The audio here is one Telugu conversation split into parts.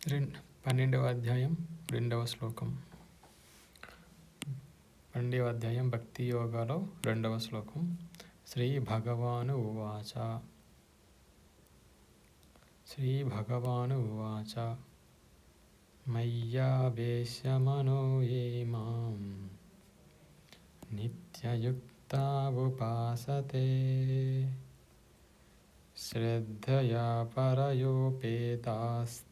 12వ అధ్యాయం 2వ శ్లోకం. 12వ అధ్యాయం భక్తి యోగాలో 2వ శ్లోకం. శ్రీ భగవాను ఉవాచ. శ్రీ భగవాను ఉవాచ మయ్యావేశ్య మనో యే మాం నిత్యయుక్తా ఉపాసతే శ్రద్ధయా పరయోపేతాస్తే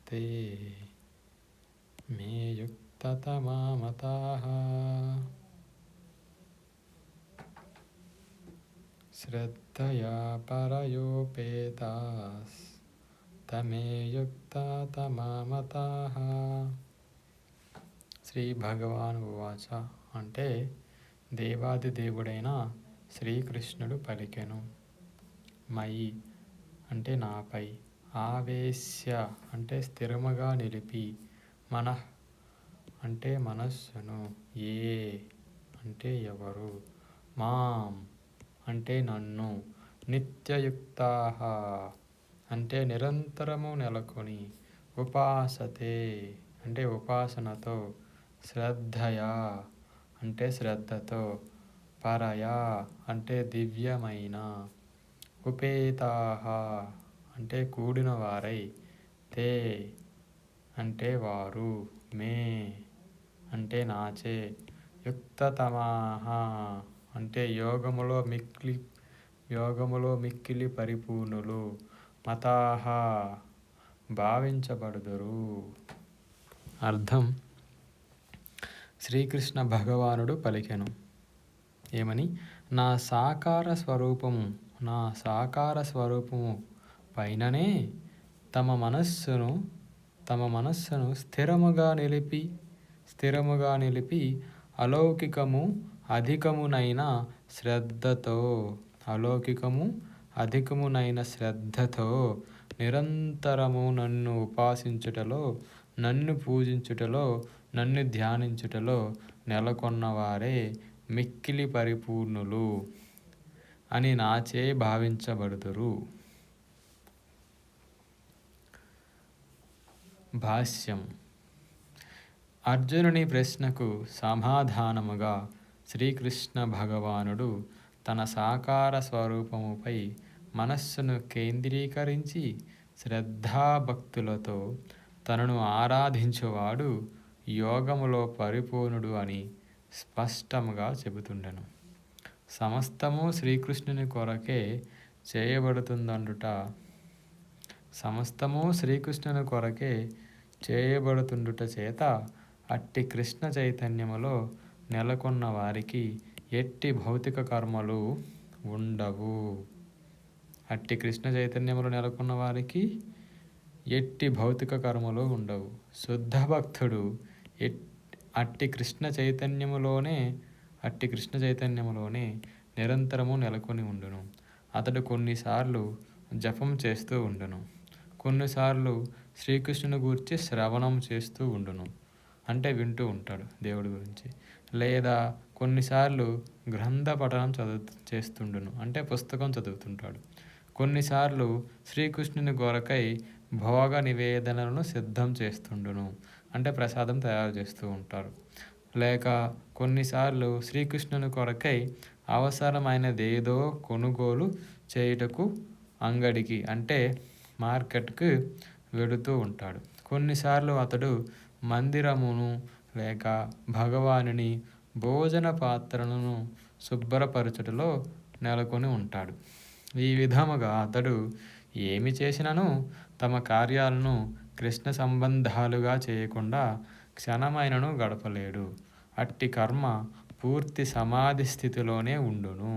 మే యుక్తతమా మతాః. శ్రద్ధయా పరయోపేతాస్తమే యుక్తతమా మతాః. శ్రీ భగవాను ఉవాచ అంటే దేవాది దేవుడైన శ్రీకృష్ణుడు పలికెను. మయి అంటే నాపై, ఆవేశ్య అంటే స్థిరముగా నిలిపి, మనః అంటే మనస్సును, ఏ అంటే ఎవరు, మాం అంటే నన్ను, నిత్యయుక్తాః అంటే నిరంతరము నెలకొని, ఉపాసతే అంటే ఉపాసనతో, శ్రద్ధయా అంటే శ్రద్ధతో, పరయా అంటే దివ్యమైన, ఉపేతాః అంటే కూడిన వారై, తే అంటే వారు, మే అంటే నాచే, యుక్తతమాః అంటే యోగములో మిక్కిలి పరిపూర్ణులు, మతాః భావించబడుదురు. అర్థం: శ్రీకృష్ణ భగవానుడు పలికెను. ఏమని? నా సాకార స్వరూపము పైననే తమ మనస్సును స్థిరముగా నిలిపి అలౌకికము అధికమునైన శ్రద్ధతో నిరంతరము నన్ను ఉపాసించుటలో, నన్ను పూజించుటలో, నన్ను ధ్యానించుటలో నెలకొన్నవారే మిక్కిలి పరిపూర్ణులు అని నాచే భావించబడుదురు. భాష్యం: అర్జునుని ప్రశ్నకు సమాధానముగా శ్రీకృష్ణ భగవానుడు తన సాకార స్వరూపముపై మనస్సును కేంద్రీకరించి శ్రద్ధాభక్తులతో తనను ఆరాధించువాడు యోగములో పరిపూర్ణుడు అని స్పష్టముగా చెబుతుండెను. సమస్తము శ్రీకృష్ణుని కొరకే చేయబడుతుండుట చేత అట్టి కృష్ణ చైతన్యములో నెలకొన్న వారికి ఎట్టి భౌతిక కర్మలు ఉండవు. శుద్ధ భక్తుడు అట్టి కృష్ణ చైతన్యములోనే నిరంతరము నెలకొని ఉండును. అతడు కొన్నిసార్లు జపం చేస్తూ ఉండును, కొన్నిసార్లు శ్రీకృష్ణుని గూర్చి శ్రవణం చేస్తూ ఉండును, అంటే వింటూ ఉంటాడు దేవుడి గురించి, లేదా కొన్నిసార్లు గ్రంథ పఠనం చేస్తుండును, అంటే పుస్తకం చదువుతుంటాడు. కొన్నిసార్లు శ్రీకృష్ణుని కొరకై భోగ నివేదనలను సిద్ధం చేస్తుండును, అంటే ప్రసాదం తయారు చేస్తూ ఉంటారు. లేక కొన్నిసార్లు శ్రీకృష్ణుని కొరకై అవసరమైనదేదో కొనుగోలు చేయుటకు అంగడికి, అంటే మార్కెట్కు వెడుతూ ఉంటాడు. కొన్నిసార్లు అతడు మందిరమును లేక భగవానుని భోజన పాత్రలను శుభ్రపరచుటలో నెలకొని ఉంటాడు. ఈ విధముగా అతడు ఏమి చేసినను తమ కార్యాలను కృష్ణ సంబంధాలుగా చేయకుండా క్షణమైనను గడపలేడు. అట్టి కర్మ పూర్తి సమాధి స్థితిలోనే ఉండును.